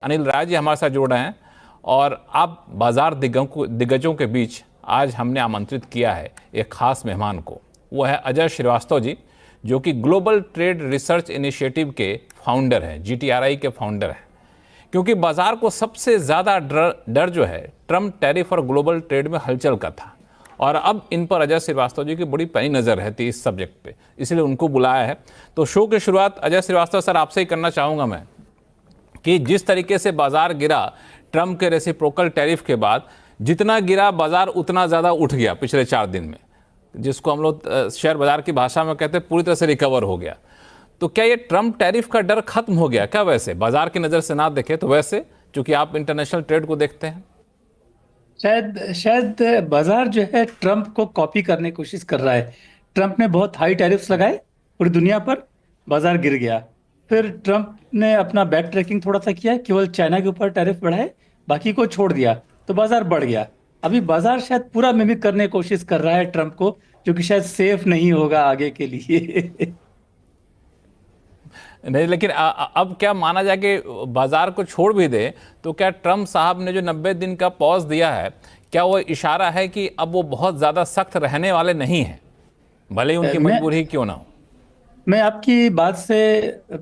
अनिल राय जी हमारे साथ जुड़ रहे हैं और आप बाजार दिग्गजों के बीच आज हमने आमंत्रित किया है एक खास मेहमान को। वो है अजय श्रीवास्तव जी, जो कि ग्लोबल ट्रेड रिसर्च इनिशिएटिव के फाउंडर हैं, जीटीआरआई के फाउंडर हैं। क्योंकि बाजार को सबसे ज़्यादा डर जो है ट्रम्प टैरिफ और ग्लोबल ट्रेड में हलचल का था, और अब इन पर अजय श्रीवास्तव जी की बड़ी पैनी नज़र रहती है इस सब्जेक्ट पे, इसलिए उनको बुलाया है। तो शो की शुरुआत अजय श्रीवास्तव सर आपसे ही करना चाहूँगा मैं, कि जिस तरीके से बाजार गिरा ट्रम्प के रेसिप्रोकल टैरिफ के बाद, जितना गिरा बाजार उतना ज़्यादा उठ गया पिछले 4 दिन में, जिसको हम लोग शेयर बाजार की भाषा में कहते हैं पूरी तरह से रिकवर हो गया। तो क्या ये ट्रम्प टैरिफ का डर खत्म हो गया क्या? वैसे बाजार की नज़र से ना देखें तो वैसे, चूंकि आप इंटरनेशनल ट्रेड को देखते हैं। शायद शायद बाजार जो है ट्रम्प को कॉपी करने की कोशिश कर रहा है। ट्रम्प ने बहुत हाई टैरिफ्स लगाए पूरी दुनिया पर, बाजार गिर गया। फिर ट्रम्प ने अपना बैक ट्रैकिंग थोड़ा सा किया, केवल चाइना के ऊपर टैरिफ बढ़ाए, बाकी को छोड़ दिया, तो बाजार बढ़ गया। अभी बाजार शायद पूरा मिमिक करने की कोशिश कर रहा है ट्रम्प को, जो कि शायद सेफ नहीं होगा आगे के लिए। नहीं, लेकिन अब क्या माना जाए कि बाजार को छोड़ भी दे तो क्या ट्रम्प साहब ने जो 90 दिन का पॉज दिया है, क्या वो इशारा है कि अब वो बहुत ज़्यादा सख्त रहने वाले नहीं हैं, भले ही उनकी मैं मजबूरी क्यों ना हो? मैं आपकी बात से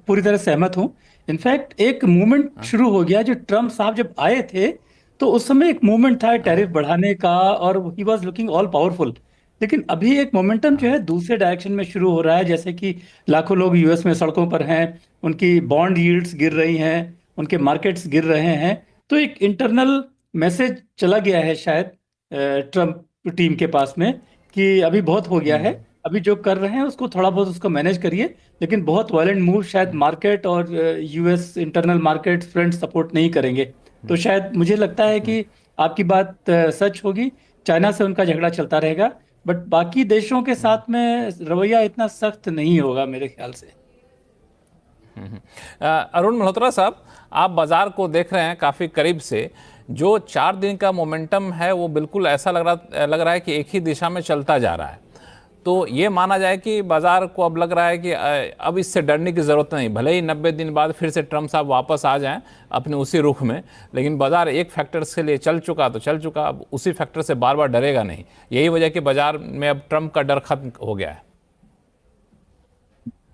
पूरी तरह सहमत हूं। इनफैक्ट एक मूवमेंट हाँ, शुरू हो गया, जो ट्रम्प साहब जब आए थे तो उस समय एक मूवमेंट था हाँ, टैरिफ बढ़ाने का, और he was looking all powerful. लेकिन अभी एक मोमेंटम जो है दूसरे डायरेक्शन में शुरू हो रहा है, जैसे कि लाखों लोग यूएस में सड़कों पर हैं, उनकी बॉन्ड यील्ड्स गिर रही हैं, उनके मार्केट्स गिर रहे हैं। तो एक इंटरनल मैसेज चला गया है शायद ट्रम्प टीम के पास में, कि अभी बहुत हो गया है, अभी जो कर रहे हैं उसको थोड़ा बहुत उसको मैनेज करिए। लेकिन बहुत वायलेंट मूव शायद मार्केट और US internal market front support नहीं करेंगे। तो शायद मुझे लगता है कि आपकी बात सच होगी, चाइना से उनका झगड़ा चलता रहेगा, बट बाकी देशों के साथ में रवैया इतना सख्त नहीं होगा मेरे ख्याल से। अरुण मल्होत्रा साहब, आप बाजार को देख रहे हैं काफ़ी करीब से। जो 4 दिन का मोमेंटम है वो बिल्कुल ऐसा लग रहा है कि एक ही दिशा में चलता जा रहा है। तो ये माना जाए कि बाजार को अब लग रहा है कि अब इससे डरने की ज़रूरत नहीं, भले ही 90 दिन बाद फिर से ट्रम्प साहब वापस आ जाएं अपने उसी रुख में, लेकिन बाजार एक फैक्टर के लिए चल चुका तो चल चुका, अब उसी फैक्टर से बार बार डरेगा नहीं। यही वजह कि बाजार में अब ट्रम्प का डर खत्म हो गया है।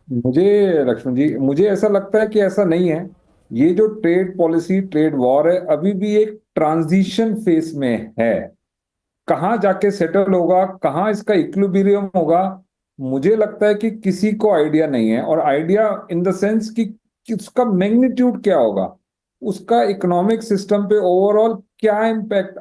मुझे लक्ष्मण जी, मुझे ऐसा लगता है कि ऐसा नहीं है। ये जो ट्रेड पॉलिसी ट्रेड वॉर है अभी भी एक ट्रांजिशन फेस में है। कहाँ जाके सेटल होगा, कहाँ इसका इक्विलिब्रियम होगा, मुझे लगता है कि किसी को आइडिया नहीं है। और आइडिया इन द सेंस कि उसका मैग्नीट्यूड क्या होगा, उसका इकोनॉमिक सिस्टम पे ओवरऑल क्या इम्पैक्ट